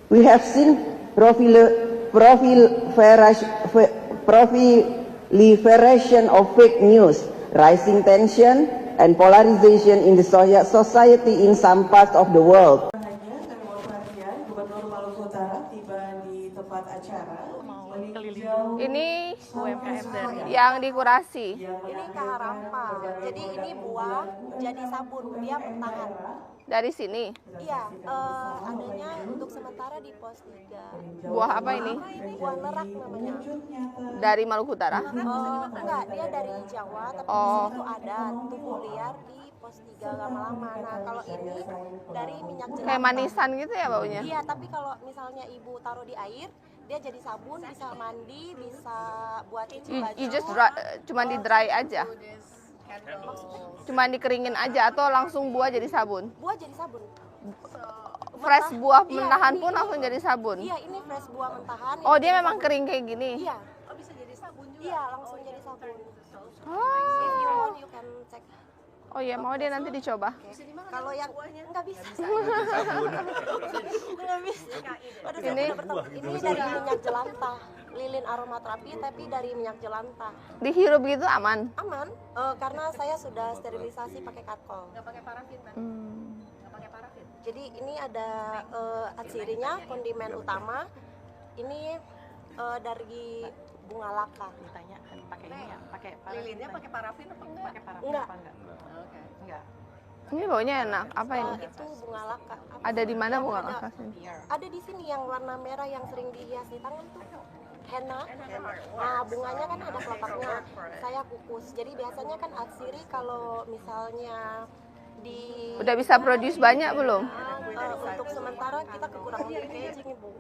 We have seen proliferation of fake news, rising tension, and polarization in the society in some parts of the world. Gubernur Maluku Utara tiba di tempat acara. Ini UMKM yang dikurasi. Ini kaharampa, jadi ini buah jadi sabun, dia bertahan. Dari sini. Iya, adanya untuk sementara di pos 3. Buah apa ini? Buah lerak namanya. Dari Maluku Utara? Enggak, dia dari Jawa, tapi di sini tuh ada tumbuh liar di pos 3 lama-lama. Nah, kalau ini dari minyak jelantah. Kayak manisan gitu ya baunya? Iya, tapi kalau misalnya ibu taruh di air, dia jadi sabun, bisa mandi, bisa buat cuci baju. You just cuma di dry aja? Cuma dikeringin aja atau langsung buah jadi sabun? Buah jadi sabun. Fresh buah mentahan pun langsung jadi sabun? Iya, ini fresh buah mentahan. Oh, dia memang kering kayak gini? Iya. Oh, bisa jadi sabun juga? Iya, langsung jadi sabun. Oh. If you want, you can check. Oh iya, mau dia nanti dicoba? Kalau yang nggak bisa. Nggak bisa. Ini dari minyak jelantah, lilin aromaterapi tapi dari minyak jelantah. Dihirup gitu aman? Aman, karena saya sudah sterilisasi pakai katkol. Nggak pakai parafin, kan? Nggak pakai parafin. Jadi ini ada cirinya, kondimen utama. Ini dari bunga laka. Ditanya pakai ini ya, pakai lilinnya pakai parafin apa enggak? Pakai parafin Enggak. apa enggak? Oke. Enggak. Ini baunya enak. Apa ini? Itu bunga laka. Ada di mana bunga laka sini? Ada di sini yang warna merah yang sering dihias di tangan tuh. Henna. Nah, bunganya kan ada kelopaknya. Saya kukus. Jadi biasanya kan atsiri kalau misalnya di Udah bisa produce banyak belum? untuk sementara kita kekurangan packaging, Ibu.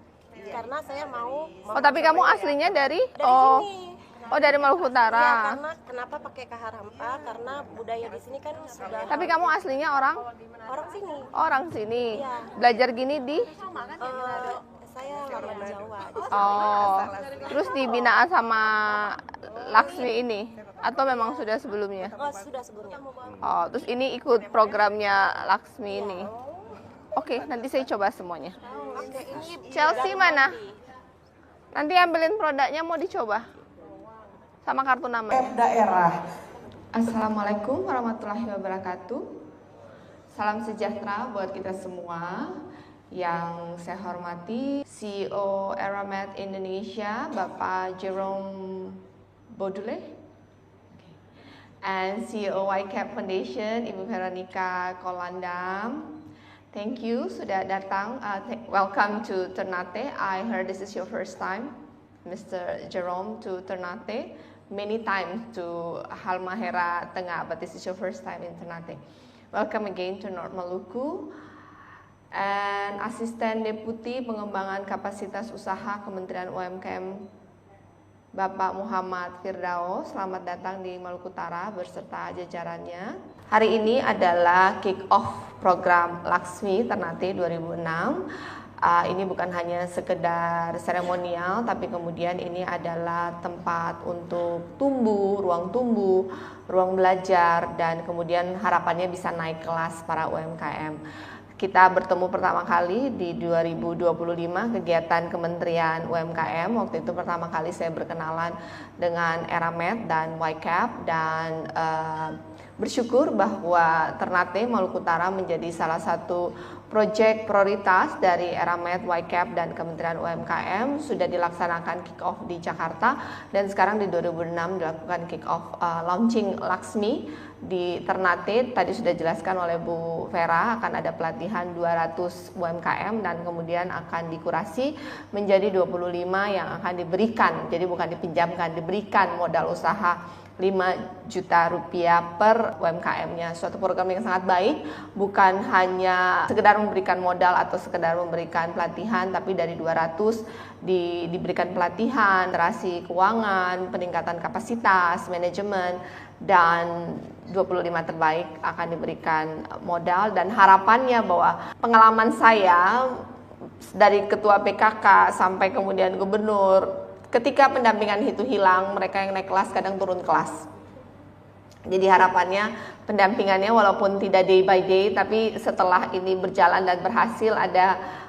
Karena saya mau Oh, tapi kamu aslinya dari? sini. Oh, dari Maluku Ya, Utara. karena kenapa pakai kaharampa? Karena budaya di sini kan sudah Tapi kamu aslinya orang sini. orang sini. Iya. Belajar gini di? Saya orang Jawa. Oh. Terus dibina sama Laksmi ini atau memang sudah sebelumnya? Oh, sudah sebelumnya. Oh, terus ini ikut programnya Laksmi ini. Oke, nanti saya coba semuanya. Oke, ini Chelsea mana? Nanti ambilin produknya mau dicoba. Sama kartu nama. Daerah. Assalamualaikum warahmatullahi wabarakatuh. Salam sejahtera buat kita semua. Yang saya hormati CEO Eramet Indonesia, Bapak Jerome Bodule, and CEO YCAP Foundation, Ibu Veronica Kolandam. Thank you sudah datang. Welcome to Ternate. I heard this is your first time, Mr. Jerome, to Ternate. Many times to Halmahera Tengah, but this is your first time in Ternate. Welcome again to North Maluku. And Asisten Deputi Pengembangan Kapasitas Usaha Kementerian UMKM, Bapak Muhammad Firdaus, selamat datang di Maluku Utara beserta jajarannya. Hari ini adalah kick-off program Laksmi Ternate 2006. Ini bukan hanya sekedar seremonial, tapi kemudian ini adalah tempat untuk tumbuh, ruang belajar, dan kemudian harapannya bisa naik kelas para UMKM. Kita bertemu pertama kali di 2025 kegiatan Kementerian UMKM. Waktu itu pertama kali saya berkenalan dengan Eramet dan YCAP, dan bersyukur bahwa Ternate Maluku Utara menjadi salah satu proyek prioritas dari Eramet, YCAP, dan Kementerian UMKM. Sudah dilaksanakan kick-off di Jakarta, dan sekarang di 2006 dilakukan kick-off launching Laksmi di Ternate. Tadi sudah dijelaskan oleh Bu Vera, akan ada pelatihan 200 UMKM dan kemudian akan dikurasi menjadi 25 yang akan diberikan, jadi bukan dipinjamkan, diberikan modal usaha 5 juta rupiah per UMKM-nya. Suatu program yang sangat baik, bukan hanya sekedar memberikan modal atau sekedar memberikan pelatihan, tapi dari 200 diberikan pelatihan, literasi keuangan, peningkatan kapasitas, manajemen, dan 25 terbaik akan diberikan modal. Dan harapannya bahwa pengalaman saya dari ketua PKK sampai kemudian gubernur, ketika pendampingan itu hilang, mereka yang naik kelas kadang turun kelas. Jadi harapannya pendampingannya walaupun tidak day by day, tapi setelah ini berjalan dan berhasil,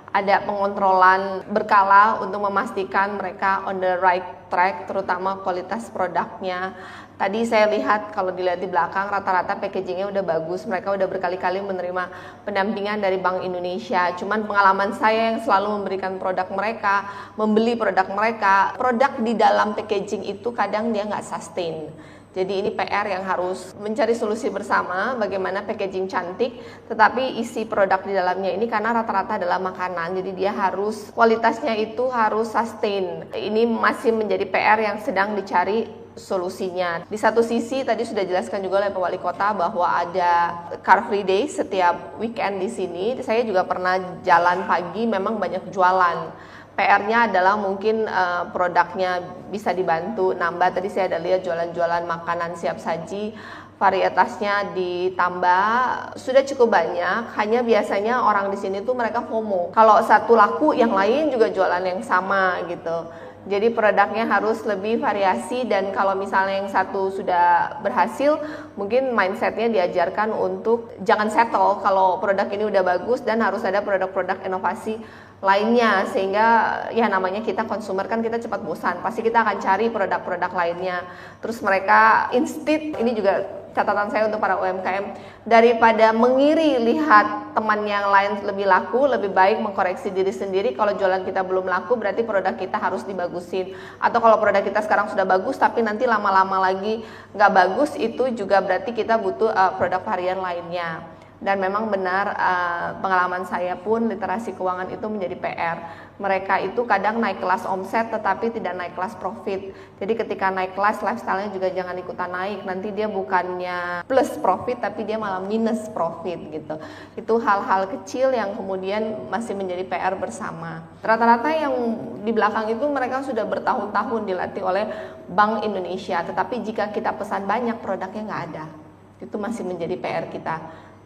ada pengontrolan berkala untuk memastikan mereka on the right track, terutama kualitas produknya. Tadi saya lihat kalau dilihat di belakang rata-rata packagingnya udah bagus, mereka udah berkali-kali menerima pendampingan dari Bank Indonesia. Cuman pengalaman saya yang selalu memberikan produk mereka, membeli produk mereka, produk di dalam packaging itu kadang dia nggak sustain. Jadi ini PR yang harus mencari solusi bersama bagaimana packaging cantik tetapi isi produk di dalamnya ini karena rata-rata adalah makanan, jadi dia harus kualitasnya itu harus sustain. Ini masih menjadi PR yang sedang dicari solusinya. Di satu sisi tadi sudah dijelaskan juga oleh Pak Wali Kota bahwa ada Car Free Day setiap weekend di sini. Saya juga pernah jalan pagi, memang banyak jualan. PR-nya adalah mungkin produknya bisa dibantu nambah. Tadi saya ada lihat jualan-jualan makanan siap saji, varietasnya ditambah, sudah cukup banyak. Hanya biasanya orang di sini tuh mereka FOMO. Kalau satu laku, yang lain juga jualan yang sama gitu. Jadi produknya harus lebih variasi, dan kalau misalnya yang satu sudah berhasil, mungkin mindsetnya diajarkan untuk jangan settle kalau produk ini udah bagus dan harus ada produk-produk inovasi lainnya, sehingga ya namanya kita konsumer kan kita cepat bosan, pasti kita akan cari produk-produk lainnya. Terus mereka instead, ini juga catatan saya untuk para UMKM, daripada mengiri lihat teman yang lain lebih laku, lebih baik mengkoreksi diri sendiri. Kalau jualan kita belum laku berarti produk kita harus dibagusin, atau kalau produk kita sekarang sudah bagus tapi nanti lama-lama lagi nggak bagus, itu juga berarti kita butuh produk varian lainnya. Dan memang benar, pengalaman saya pun literasi keuangan itu menjadi PR. Mereka itu kadang naik kelas omset tetapi tidak naik kelas profit. Jadi ketika naik kelas, lifestyle-nya juga jangan ikutan naik. Nanti dia bukannya plus profit tapi dia malah minus profit gitu. Itu hal-hal kecil yang kemudian masih menjadi PR bersama. Rata-rata yang di belakang itu mereka sudah bertahun-tahun dilatih oleh Bank Indonesia. Tetapi jika kita pesan banyak, produknya nggak ada. Itu masih menjadi PR kita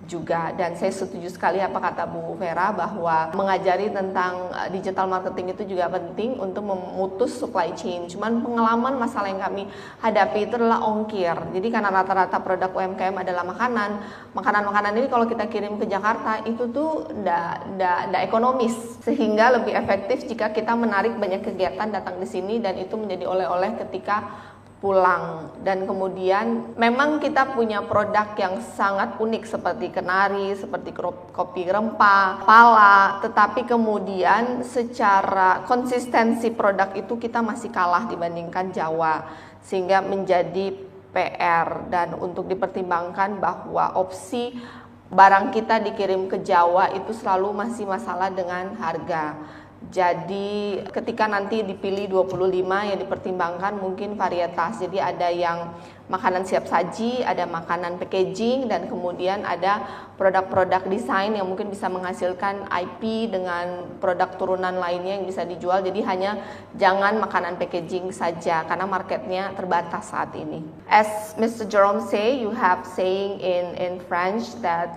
juga. Dan saya setuju sekali apa kata Bu Vera bahwa mengajari tentang digital marketing itu juga penting untuk memutus supply chain. Cuman pengalaman masalah yang kami hadapi itu adalah ongkir. Jadi karena rata-rata produk UMKM adalah makanan ini kalau kita kirim ke Jakarta itu tuh nggak ekonomis, sehingga lebih efektif jika kita menarik banyak kegiatan datang di sini dan itu menjadi oleh-oleh ketika pulang. Dan kemudian memang kita punya produk yang sangat unik seperti kenari, seperti kopi rempah, pala, tetapi kemudian secara konsistensi produk itu kita masih kalah dibandingkan Jawa, sehingga menjadi PR. Dan untuk dipertimbangkan bahwa opsi barang kita dikirim ke Jawa itu selalu masih masalah dengan harga. Jadi ketika nanti dipilih 25 yang dipertimbangkan mungkin varietas. Jadi ada yang makanan siap saji, ada makanan packaging, dan kemudian ada produk-produk desain yang mungkin bisa menghasilkan IP dengan produk turunan lainnya yang bisa dijual. Jadi hanya jangan makanan packaging saja karena marketnya terbatas saat ini. As Mr. Jerome say, you have saying in French that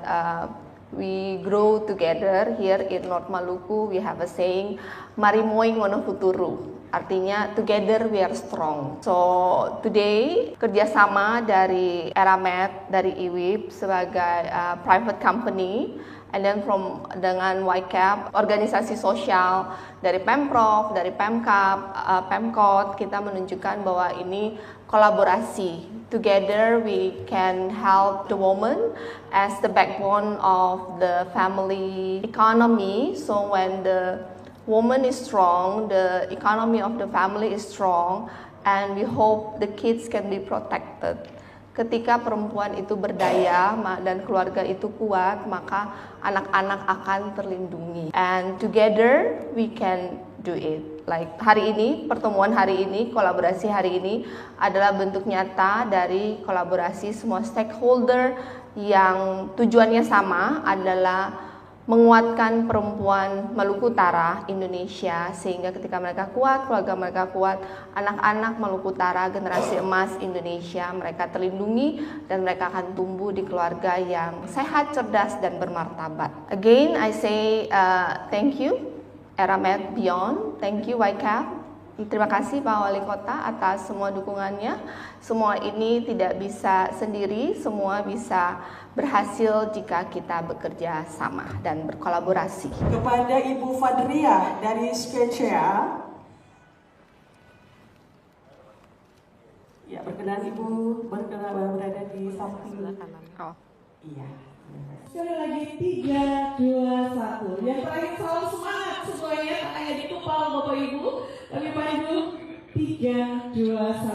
we grow together. Here in North Maluku we have a saying, Marimoing Monofuturu, artinya together we are strong. So today kerjasama dari Eramet, dari IWIB sebagai private company, and then dengan YCAP, organisasi sosial dari Pemprov, dari Pemkap, Pemkot, kita menunjukkan bahwa ini kolaborasi. Together we can help the woman as the backbone of the family economy. So when the woman is strong, the economy of the family is strong, and we hope the kids can be protected. Ketika perempuan itu berdaya dan keluarga itu kuat, maka anak-anak akan terlindungi. And together we can do it. Like hari ini, pertemuan hari ini, kolaborasi hari ini adalah bentuk nyata dari kolaborasi semua stakeholder yang tujuannya sama, adalah menguatkan perempuan Maluku Utara Indonesia, sehingga ketika mereka kuat, keluarga mereka kuat, anak-anak Maluku Utara generasi emas Indonesia mereka terlindungi dan mereka akan tumbuh di keluarga yang sehat, cerdas, dan bermartabat. Again I say thank you Eramet Beyond, thank you YCAP, Terima kasih Pak Wali Kota atas semua dukungannya. Semua ini tidak bisa sendiri, semua bisa berhasil jika kita bekerja sama dan berkolaborasi. Kepada Ibu Fadria dari Skecea. Ya, berkenan Ibu berada di samping kanan. Oh. Iya. Sekali lagi 3, 2, 1. Yang terakhir salam semangat semuanya, tak hanya di kepala Bapak Ibu, tapi Pak Ibu 3, 2, 1.